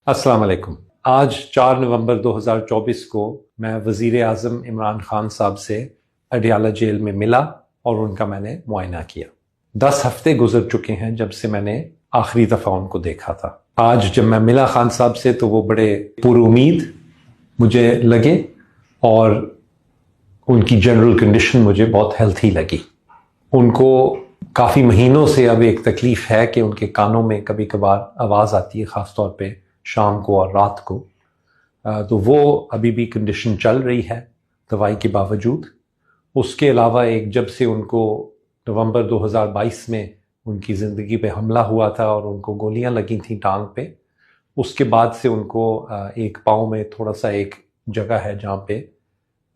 अस्सलाम वालेकुम। आज 4 नवंबर 2024 को मैं वज़ीर आज़म इमरान खान साहब से अडियाला जेल में मिला और उनका मैंने मुआयना किया। 10 हफ्ते गुजर चुके हैं जब से मैंने आखिरी दफ़ा उनको देखा था। आज जब मैं मिला खान साहब से तो वो बड़े पुरुमीद मुझे लगे और उनकी जनरल कंडीशन मुझे बहुत हेल्थी लगी। उनको काफ़ी महीनों से अब एक तकलीफ़ है कि उनके कानों में कभी कभार आवाज़ आती है, ख़ास तौर पे शाम को और रात को। तो वो अभी भी कंडीशन चल रही है दवाई के बावजूद। उसके अलावा एक जब से उनको नवंबर 2022 में उनकी ज़िंदगी पे हमला हुआ था और उनको गोलियां लगी थी टांग पे, उसके बाद से उनको एक पाँव में थोड़ा सा एक जगह है जहाँ पे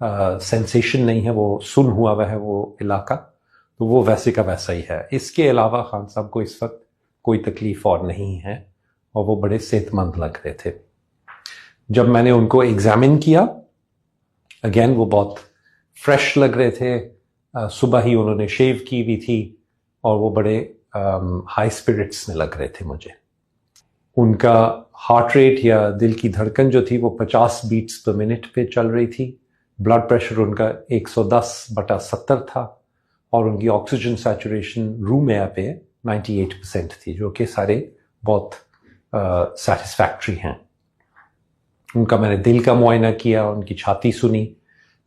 सेंसेशन नहीं है, वो सुन हुआ हुआ है वो इलाका, तो वो वैसे का वैसा ही है। इसके अलावा खान साहब को इस वक्त कोई तकलीफ़ और नहीं है और वो बड़े सेहतमंद लग रहे थे। जब मैंने उनको एग्जामिन किया, अगेन वो बहुत फ्रेश लग रहे थे। सुबह ही उन्होंने शेव की हुई थी और वो बड़े हाई स्पिरिट्स में लग रहे थे मुझे। उनका हार्ट रेट या दिल की धड़कन जो थी वो 50 बीट्स पर मिनट पे चल रही थी। ब्लड प्रेशर उनका 110/70 था और उनकी ऑक्सीजन सैचुरेशन रूम एयर पे 98% थी, जो कि सारे बहुत सेटिस्फैक्ट्री हैं। उनका मैंने दिल का मुआयना किया, उनकी छाती सुनी,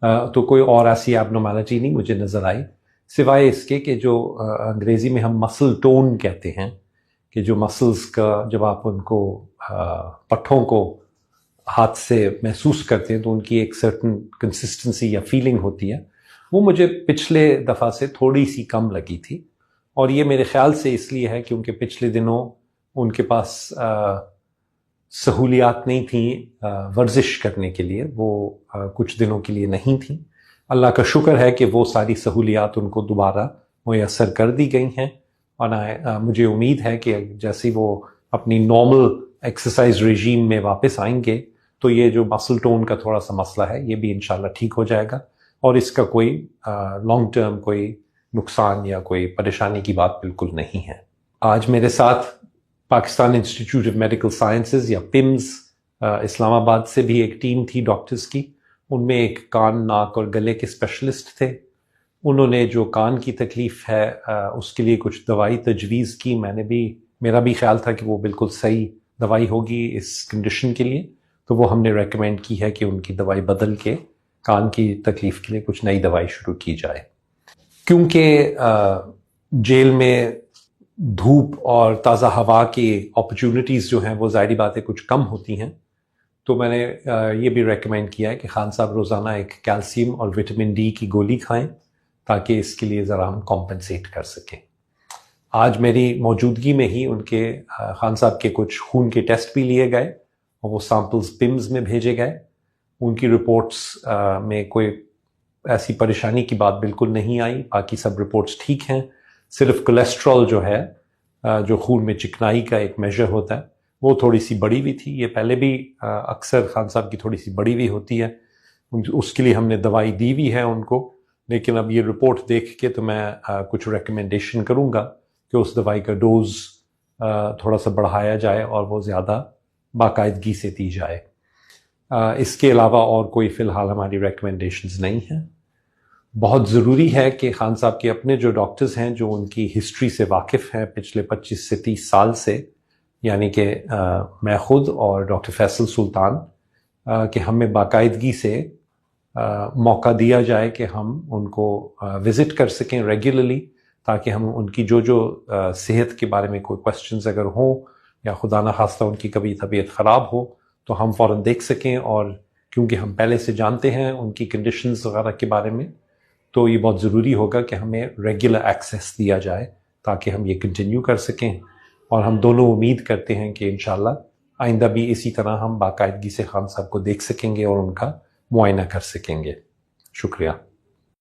तो कोई और ऐसी एबनॉर्मैलिटी नहीं मुझे नज़र आई, सिवाय इसके कि जो अंग्रेज़ी में हम मसल टोन कहते हैं, कि जो मसल्स का जब आप उनको पट्ठों को हाथ से महसूस करते हैं तो उनकी एक सर्टन कंसिस्टेंसी या फीलिंग होती है, वो मुझे पिछले दफ़ा से थोड़ी सी कम लगी थी। और ये मेरे ख्याल से इसलिए है क्योंकि पिछले दिनों उनके पास सहूलियात नहीं थी वर्जिश करने के लिए, वो कुछ दिनों के लिए नहीं थी। अल्लाह का शुक्र है कि वो सारी सहूलियात उनको दोबारा मुयस्सर कर दी गई हैं और मुझे उम्मीद है कि जैसे वो अपनी नॉर्मल एक्सरसाइज रेजीम में वापस आएंगे तो ये जो मसल टोन का थोड़ा सा मसला है ये भी इंशाल्लाह ठीक हो जाएगा और इसका कोई लॉन्ग टर्म कोई नुकसान या कोई परेशानी की बात बिल्कुल नहीं है। आज मेरे साथ Pakistan institute of medical sciences या पिम्स इस्लामाबाद से भी एक टीम थी डॉक्टर्स की। उनमें एक कान, नाक और गले के स्पेशलिस्ट थे। उन्होंने जो कान की तकलीफ़ है उसके लिए कुछ दवाई तजवीज़ की। मेरा भी ख्याल था कि वो बिल्कुल सही दवाई होगी इस कंडीशन के लिए, तो वो हमने रेकमेंड की है कि उनकी दवाई बदल के कान की तकलीफ़ के लिए कुछ नई दवाई शुरू की जाए। क्योंकि जेल में धूप और ताज़ा हवा की अपॉर्चुनिटीज़ जो हैं वो ज़ाहिरी बात है कुछ कम होती हैं, तो मैंने ये भी रेकमेंड किया है कि खान साहब रोज़ाना एक कैल्शियम और विटामिन डी की गोली खाएं ताकि इसके लिए ज़रा हम कॉम्पनसेट कर सकें। आज मेरी मौजूदगी में ही उनके खान साहब के कुछ खून के टेस्ट भी लिए गए और वो सैंपल्स पिम्स में भेजे गए। उनकी रिपोर्ट्स में कोई ऐसी परेशानी की बात बिल्कुल नहीं आई, बाकी सब रिपोर्ट्स ठीक हैं। सिर्फ कोलेस्ट्रॉल जो है, जो खून में चिकनाई का एक मेजर होता है, वो थोड़ी सी बढ़ी हुई थी। ये पहले भी अक्सर खान साहब की थोड़ी सी बढ़ी हुई होती है, उसके लिए हमने दवाई दी हुई है उनको, लेकिन अब ये रिपोर्ट देख के तो मैं कुछ रिकमेंडेशन करूँगा कि उस दवाई का डोज थोड़ा सा बढ़ाया जाए और वो ज़्यादा बाकायदगी से दी जाए। इसके अलावा और कोई फ़िलहाल हमारी रिकमेंडेशंस नहीं हैं। बहुत ज़रूरी है कि खान साहब के अपने जो डॉक्टर्स हैं जो उनकी हिस्ट्री से वाकिफ़ हैं पिछले 25 से 30 साल से, यानी कि मैं ख़ुद और डॉक्टर फैसल सुल्तान, कि हमें बाकायदगी से मौका दिया जाए कि हम उनको विज़िट कर सकें रेगुलरली, ताकि हम उनकी जो सेहत के बारे में कोई क्वेश्चंस अगर हों या खुदा न खास्ता उनकी कभी तबीयत ख़राब हो तो हम फ़ौरन देख सकें। और क्योंकि हम पहले से जानते हैं उनकी कंडीशंस वगैरह के बारे में, तो ये बहुत ज़रूरी होगा कि हमें रेगुलर एक्सेस दिया जाए ताकि हम ये कंटिन्यू कर सकें। और हम दोनों उम्मीद करते हैं कि इंशाल्लाह आइंदा भी इसी तरह हम बाकायदगी से खान साहब को देख सकेंगे और उनका मुआयना कर सकेंगे। शुक्रिया।